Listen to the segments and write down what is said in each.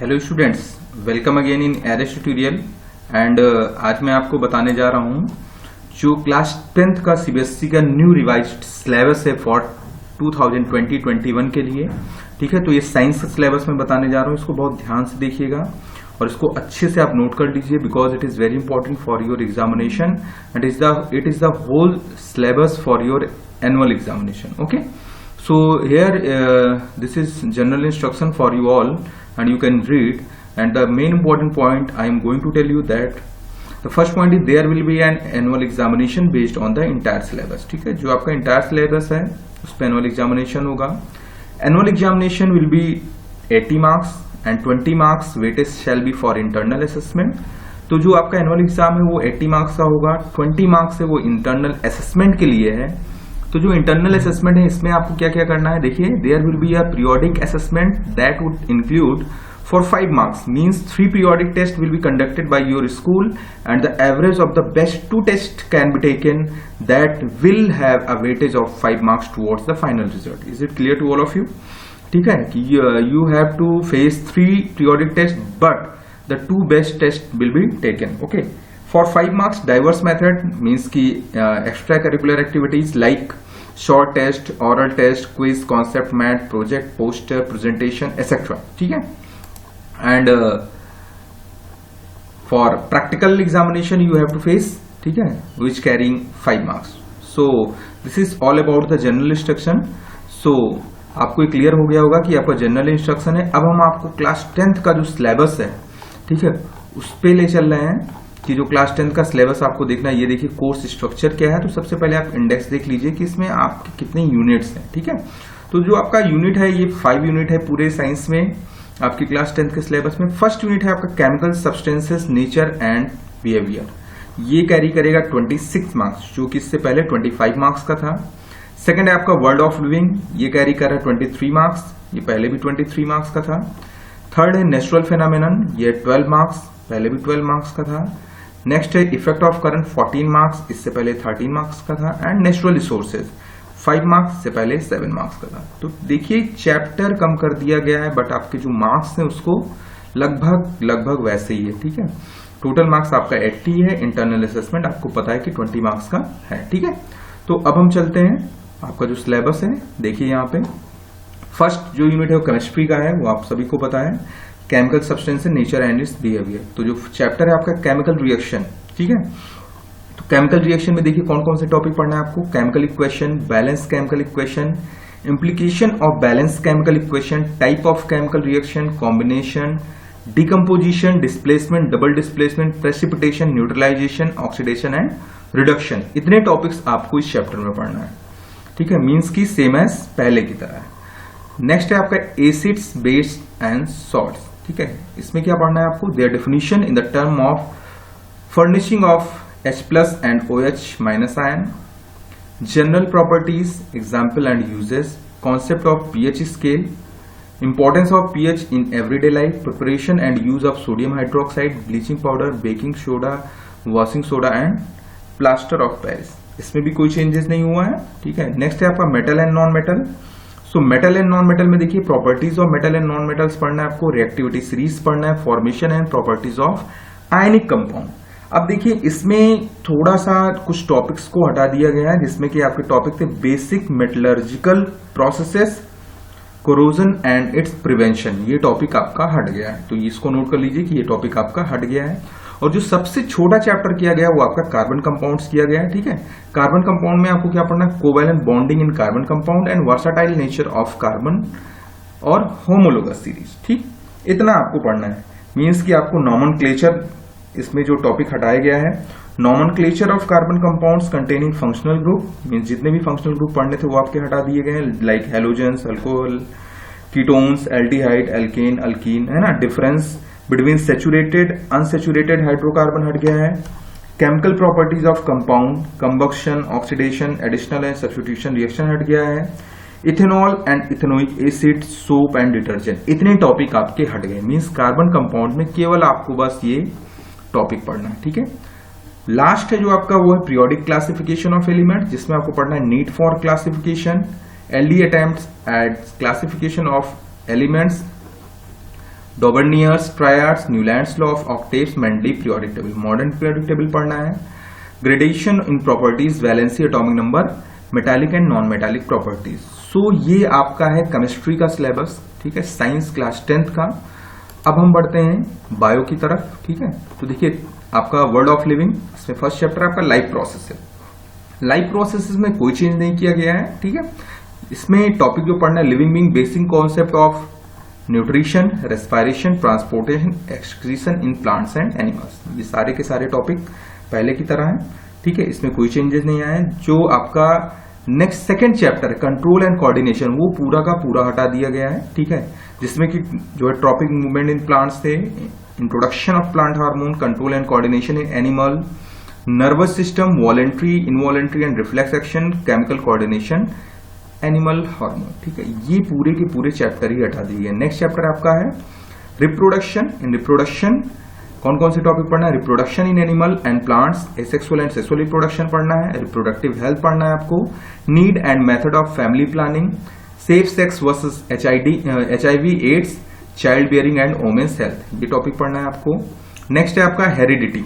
Hello students, welcome again in RS tutorial. And आज मैं आपको बताने जा रहा हूँ जो क्लास 10th का सीबीएसई का न्यू रिवाइज्ड सिलेबस है फॉर 2020-21 के लिए। ठीक है, तो ये साइंस का सिलेबस मैं बताने जा रहा हूँ। इसको बहुत ध्यान से देखिएगा और इसको अच्छे से आप नोट कर लीजिए because it is very important for your examination and it is the whole syllabus for your annual examination. Okay, so here this is general instruction for you all and you can read, and the main important point I am going to tell you that the first point is there will be an annual examination based on the entire syllabus। ठीक है, जो आपका entire syllabus है उस पर annual examination होगा। Annual examination will be 80 marks and 20 marks weightage shall be for internal assessment। तो जो आपका एनुअल एग्जाम है वो 80 मार्क्स का होगा, 20 मार्क्स है वो इंटरनल असेसमेंट के लिए है। तो जो इंटरनल असेसमेंट है इसमें आपको क्या क्या करना है, देखिए there will be a periodic assessment that would include for 5 marks means 3 periodic tests will be conducted by your school and the average of the best 2 tests can be taken that will have a weightage of 5 marks towards the final result। Is it clear to all of you? ठीक है कि you have to face 3 periodic tests but the 2 best tests will be taken। Okay, for 5 marks diverse method means कि extra curricular activities like short test, oral test, quiz, concept math, project, poster, presentation, etc। ठीक है, and for practical examination you have to face, ठीक है, which carrying 5 marks। So this is all about the general instruction। So आपको clear हो गया होगा कि आपका जनरल इंस्ट्रक्शन है। अब हम आपको क्लास 10th का जो सिलेबस है, ठीक है, उस पे ले चल रहे हैं कि जो क्लास 10th का सिलेबस आपको देखना है। ये देखिए कोर्स स्ट्रक्चर क्या है। तो सबसे पहले आप इंडेक्स देख लीजिए कि इसमें आपके कितने यूनिट्स हैं। ठीक है, तो जो आपका यूनिट है ये 5 यूनिट है पूरे साइंस में आपकी क्लास 10th के सिलेबस में। फर्स्ट यूनिट है आपका chemical substances nature and behaviour. ये कैरी करेगा 26 मार्क्स जो कि इससे पहले 25 मार्क्स का था। सेकेंड है आपका वर्ल्ड ऑफ लिविंग, ये कैरी कर रहा है 23 मार्क्स, ये पहले भी 23 मार्क्स का था। थर्ड है नेचुरल फेनोमेनन, ये 12 मार्क्स, पहले भी 12 मार्क्स का था। नेक्स्ट है इफेक्ट ऑफ करंट 14 मार्क्स, इससे पहले 13 मार्क्स का था। एंड नेचुरल रिसोर्सेज 5 मार्क्स, से पहले 7 मार्क्स का था। तो देखिए चैप्टर कम कर दिया गया है बट आपके जो मार्क्स हैं उसको लगभग वैसे ही है। ठीक है, टोटल मार्क्स आपका 80 है। इंटरनल असेसमेंट आपको पता है कि 20 मार्क्स का है। ठीक है, तो अब हम चलते हैं आपका जो सिलेबस है। देखिए यहाँ पे फर्स्ट जो यूनिट है वो केमिस्ट्री का है, वो आप सभी को पता है, chemical substance nature and it's behaviour. तो जो चैप्टर है आपका केमिकल रिएक्शन। ठीक है, तो केमिकल रिएक्शन में देखिए कौन कौन से टॉपिक पढ़ना है आपको। Chemical equation, balance chemical equation, implication of balance chemical equation, type of chemical reaction, combination, decomposition, displacement, double displacement, precipitation, neutralisation, oxidation and reduction. इतने टॉपिक्स आपको इस चैप्टर में पढ़ना है। ठीक है, मीन्स की सेम एज पहले की तरह है। नेक्स्ट है आपका एसिड्स, बेस एंड सॉल्ट्स। ठीक है, इसमें क्या पढ़ना है आपको, their definition in the term of furnishing of H+ and OH- ion, general properties, example and uses, concept of pH scale, importance of pH in everyday life, preparation and use of sodium hydroxide, bleaching powder, baking soda, washing soda and plaster of Paris. इसमें भी कोई changes नहीं हुआ है। ठीक है, next है आपका metal and non metal. So metal and non metal में देखिए properties of metal and non metals पढ़ना है आपको, रिएक्टिविटी सीरीज पढ़ना है, formation and properties of ionic compound. अब देखिए इसमें थोड़ा सा कुछ टॉपिक्स को हटा दिया गया है जिसमें कि आपके टॉपिक थे basic metallurgical processes, corrosion and it's prevention. ये टॉपिक आपका हट गया है, तो इसको नोट कर लीजिए कि ये टॉपिक आपका हट गया है। और जो सबसे छोटा चैप्टर किया गया वो आपका कार्बन कंपाउंड्स किया गया है। ठीक है, कार्बन कंपाउंड में आपको क्या पढ़ना है, covalent bonding in carbon compound and versatile nature of carbon और होमोलोगस सीरीज। ठीक, इतना आपको पढ़ना है। मींस कि आपको नॉमेनक्लेचर, इसमें जो टॉपिक हटाया गया है, nomenclature of carbon compounds containing functional group, means जितने भी फंक्शनल ग्रुप पढ़ने थे वो आपके हटा दिए गए हैं, like halogens, alcohol, ketones, aldehyde, alkane, alkene, है ना। Difference between saturated unsaturated hydrocarbon हट गया है। Chemical properties of compound, combustion, oxidation, additional and substitution reaction हट गया है। Ethanol and ethanoic acid, soap and detergent, इतने टॉपिक आपके हट गए। मींस कार्बन कंपाउंड में केवल आपको बस ये टॉपिक पढ़ना है। ठीक है, लास्ट है जो आपका वो है पीरियोडिक क्लासिफिकेशन ऑफ एलिमेंट, जिसमें आपको पढ़ना है need for classification, early attempts at classification of elements, Dobereiner's triads, Newlands law of octaves, Mendeleev periodic table, modern periodic table पढ़ना है, gradation in properties, valency, atomic number, metallic and non metallic properties. So ये आपका है chemistry का syllabus, ठीक है, science class 10th का। अब हम बढ़ते हैं बायो की तरफ, ठीक है। तो देखिए आपका वर्ल्ड ऑफ लिविंग, इसमें फर्स्ट चैप्टर आपका लाइफ प्रोसेस है। लाइफ प्रोसेस में कोई चेंज नहीं किया गया है, ठीक है। इसमें टॉपिक जो पढ़ना है, living being, basic concept of nutrition, respiration, transportation, excretion in plants and animals, ये सारे के सारे टॉपिक पहले की तरह है, ठीक है। इसमें कोई चेंजेस नहीं आए। जो आपका नेक्स्ट सेकंड चैप्टर है कंट्रोल एंड कोऑर्डिनेशन, वो पूरा का पूरा हटा दिया गया है, ठीक है, जिसमें कि जो है ट्रॉपिक मूवमेंट इन प्लांट्स थे, introduction of plant hormone, control and coordination in animal, nervous system, voluntary, involuntary and reflex action, chemical coordination, animal hormone, ठीक है। ये पूरे के पूरे चैप्टर ही हटा दिए गए। नेक्स्ट चैप्टर आपका है रिप्रोडक्शन। इन रिप्रोडक्शन कौन कौन से टॉपिक पढ़ना है, reproduction in animal and plants, asexual and sexual reproduction पढ़ना है, रिप्रोडक्टिव हेल्थ पढ़ना है आपको, need and method of family planning, safe sex versus HIV AIDS, child bearing and women's health, ये टॉपिक पढ़ना है आपको। नेक्स्ट है आपका हेरिडिटी।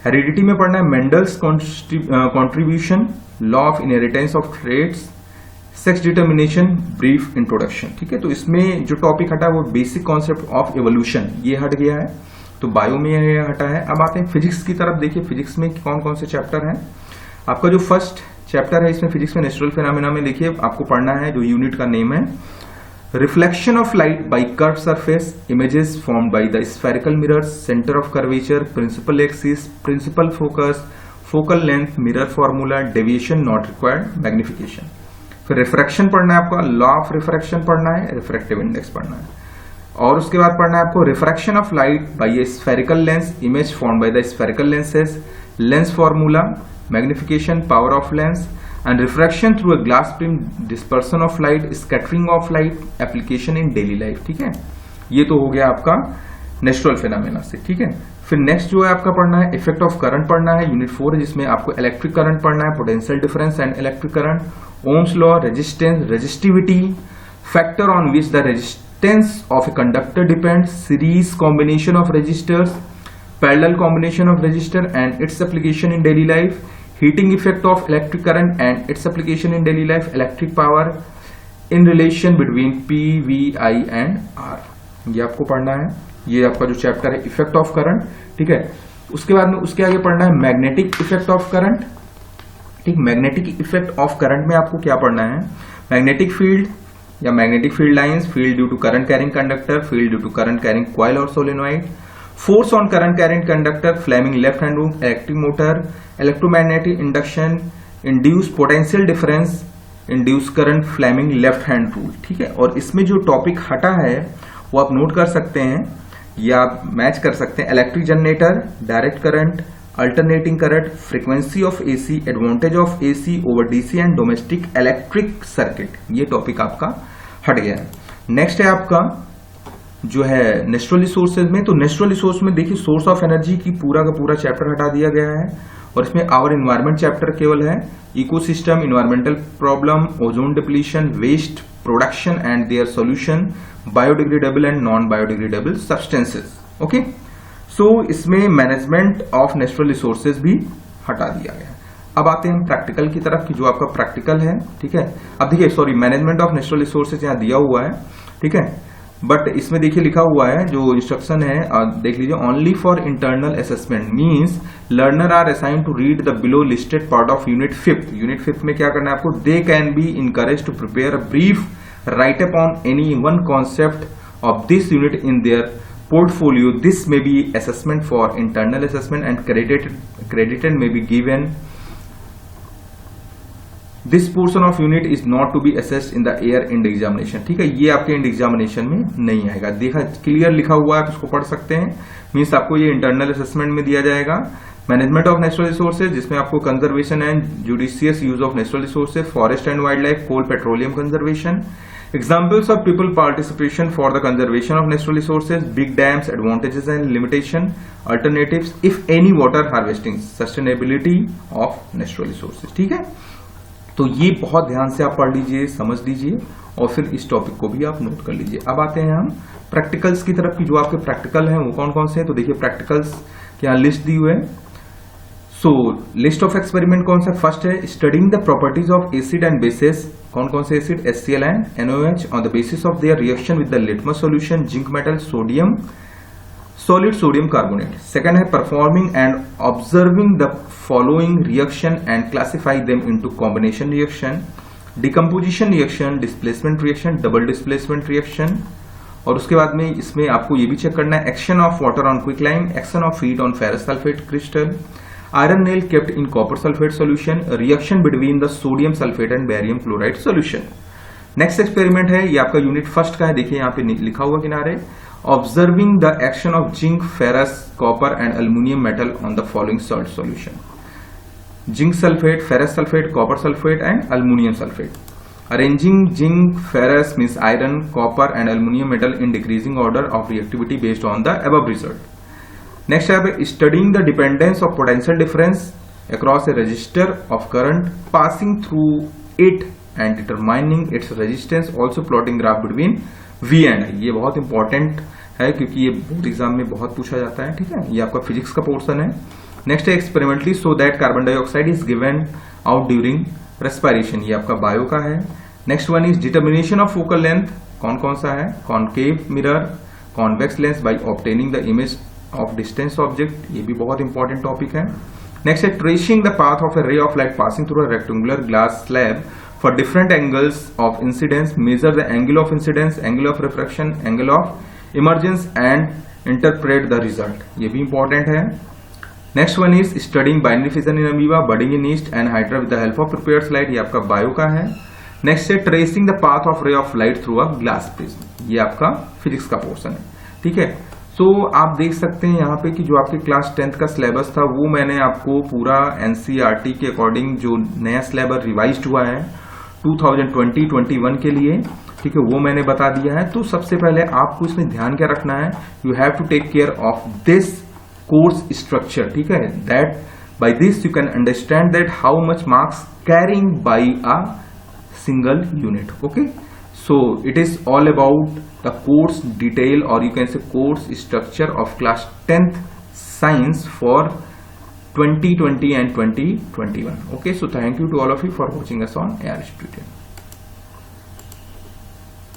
हेरिडिटी में पढ़ना है Mendel's contribution, law of inheritance of traits, sex determination, brief introduction, ठीक है। तो इसमें जो टॉपिक हटा है वो बेसिक कॉन्सेप्ट ऑफ एवोल्यूशन, ये हट गया है, तो बायो में ये हटा है। अब आते हैं फिजिक्स की तरफ। देखिए फिजिक्स में कौन कौन से चैप्टर हैं। आपका जो फर्स्ट चैप्टर है इसमें फिजिक्स में नेचुरल फिनोमेना में देखिए आपको पढ़ना है, जो यूनिट का नेम है reflection of light by curve surface, images formed by the spherical mirrors, centre of curvature, principal axis, principal focus, focal length, mirror formula, deviation not required, magnification. फिर refraction पढ़ना है आपको, लॉ ऑफ रिफ्रैक्शन पढ़ना है, refractive index पढ़ना है, और उसके बाद पढ़ना है आपको refraction of light bye A spherical lens, image formed by the spherical lenses, lens formula, magnification, power of lens and refraction through a glass prism, dispersion of light, scattering of light, application in daily life, ठीक है। ये तो हो गया आपका natural phenomena से, ठीक है। फिर नेक्स्ट जो है आपका पढ़ना है इफेक्ट ऑफ करंट पढ़ना है, यूनिट 4 है, जिसमें आपको इलेक्ट्रिक करंट पढ़ना है, potential difference and electric current, ohm's law, resistance, resistivity, factor on which the resistance of a conductor depends, series combination of resistors, parallel combination of resistor and its application in daily life, heating effect of electric current and its application in daily life, electric power in relation between P, V, I and R, ये आपको पढ़ना है। ये आपका जो chapter है effect of current, ठीक है। उसके बाद में उसके आगे पढ़ना है मैग्नेटिक इफेक्ट ऑफ करंट, ठीक। मैग्नेटिक इफेक्ट ऑफ करंट में आपको क्या पढ़ना है, मैग्नेटिक फील्ड या magnetic field lines, field due to current carrying conductor, field due to current carrying coil और solenoid, force on current carrying conductor, Fleming left hand rule, electric motor, electromagnetic induction, induce potential difference, induce current, Fleming left hand rule, ठीक है। और इसमें जो topic हटा है वो आप नोट कर सकते हैं या मैच कर सकते हैं, electric generator, direct current, alternating current, frequency of AC, advantage of AC over DC and domestic electric circuit, ये टॉपिक आपका हट गया है। नेक्स्ट है आपका जो है नेचुरल रिसोर्सेज में। तो नेचुरल रिसोर्स में देखिए सोर्स ऑफ एनर्जी की पूरा का पूरा चैप्टर हटा दिया गया है, और इसमें आवर एनवायरमेंट चैप्टर केवल है, ecosystem, environmental problem, ozone depletion, waste production and their solution, biodegradable and non biodegradable substances, okay. So इसमें मैनेजमेंट ऑफ नेचुरल रिसोर्सेज भी हटा दिया गया। अब आते हैं हम प्रैक्टिकल की तरफ कि जो आपका प्रैक्टिकल है, ठीक है। अब देखिए sorry management of natural resources यहाँ दिया हुआ है, ठीक है, बट इसमें देखिए लिखा हुआ है जो इंस्ट्रक्शन है, देख लीजिए, only for internal assessment means learner are assign to read the below listed part of unit 5। Unit 5 में क्या करना है आपको, they can be encourage to prepare a brief write up on any one concept of this unit in their portfolio. This may be assessment for internal assessment and credited may be given. This portion of unit is not to be assessed in the year end examination, ठीक है। ये आपके end examination में नहीं आएगा, देखा clear लिखा हुआ है, आप इसको पढ़ सकते हैं। मीन्स आपको ये इंटरनल असेसमेंट में दिया जाएगा। मैनेजमेंट ऑफ नेचुरल रिसोर्सेज, जिसमें आपको conservation and judicious use of natural resources, forest and wildlife, coal petroleum conservation, examples of people participation for the conservation of natural resources, big dams, advantages and limitation, alternatives, if any, water harvesting, sustainability of natural resources, ठीक है। तो ये बहुत ध्यान से आप पढ़ लीजिए, समझ लीजिए और फिर इस टॉपिक को भी आप नोट कर लीजिए। अब आते हैं हम प्रैक्टिकल्स की तरफ की। जो आपके प्रैक्टिकल हैं वो कौन कौन से हैं, तो देखिए प्रैक्टिकल्स की यहाँ लिस्ट दी हुई है। सो लिस्ट ऑफ एक्सपेरिमेंट कौन सा, फर्स्ट है studying the properties of acid and bases. कौन कौन से acid, HCl and NaOH on the basis of their reaction with the litmus solution, zinc metal, sodium, solid sodium carbonate. Second है performing and observing the following reaction and classify them into combination reaction, decomposition reaction, displacement reaction, double displacement reaction. और उसके बाद में इसमें आपको ये भी check करना है action of water on quicklime, action of heat on ferrous sulphate crystal, iron nail kept in copper sulphate solution, reaction between the sodium sulphate and barium chloride solution. Next experiment है, ये आपका unit first का है, देखिए यहाँ पे लिखा हुआ किनारे, observing the action of zinc, ferrous, copper and aluminium metal on the following salt solution, zinc sulphate, ferrous sulphate, copper sulphate and aluminium sulphate. Arranging zinc, ferrous means iron, copper and aluminium metal in decreasing order of reactivity based on the above result. Next है studying the dependence of potential difference across a resistor of current passing through it and determining its resistance, also plotting graph between V and I। ये बहुत important है क्योंकि ये board exam में बहुत पूछा जाता है, ठीक है। ये आपका फिजिक्स का पोर्शन है। नेक्स्ट है experimentally so that carbon dioxide is given out during respiration, ये आपका बायो का है। Next one is determination of focal length, कौन कौन सा है, concave mirror, convex lens by obtaining the image of distance object, ये भी बहुत इंपॉर्टेंट टॉपिक है। नेक्स्ट है tracing the path of a ray of light passing through a rectangular glass slab for different angles of incidence, measure the angle of incidence, angle of refraction, angle of emergence and interpret the result, ये भी important है। Next one is studying binary fission in amoeba, budding in east and hydra with the help of prepared slide, ये आपका bio का है। Next है tracing the path of रे of light through a glass prism, ये आपका physics का portion है, ठीक है। तो आप देख सकते हैं यहाँ पे कि जो आपके क्लास 10th का सिलेबस था वो मैंने आपको पूरा NCERT के अकॉर्डिंग जो नया सिलेबस रिवाइज्ड हुआ है 2020-21 के लिए, ठीक है, वो मैंने बता दिया है। तो सबसे पहले आपको इसमें ध्यान क्या रखना है, you have to take care of this course structure, ठीक है, that by this you can understand that how much marks carrying by a single unit, okay. So it is all about the course detail or you can say course structure of class 10th science for 2020 and 2021. Okay, so thank you to all of you for watching us on AR Student.